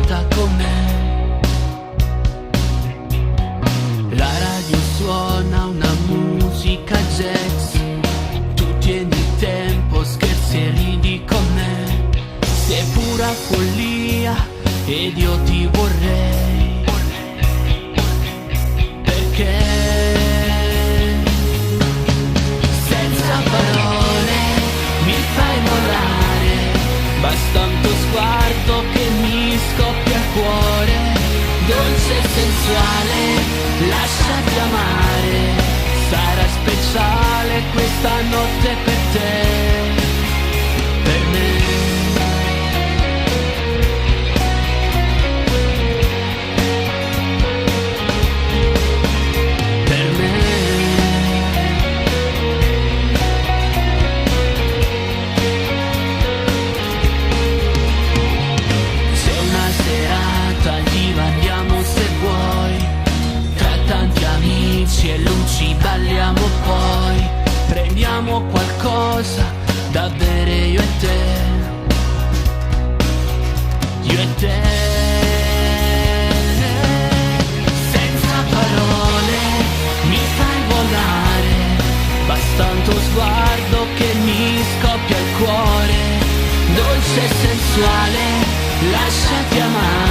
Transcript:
porta con me. La radio suona una musica jazz, tu tieni il tempo, scherzi e ridi con me. Sei pura follia ed io ti vorrei, perché senza parole mi fai volare, basta un tuo sguardo che mi scoppia il cuore, dolce e sensuale, lasciati amare, sarà speciale questa notte per te, per me. E luci balliamo, poi prendiamo qualcosa da bere io e te, io e te. Senza parole mi fai volare, basta un tuo sguardo che mi scoppia il cuore, dolce e sensuale, lasciati amare,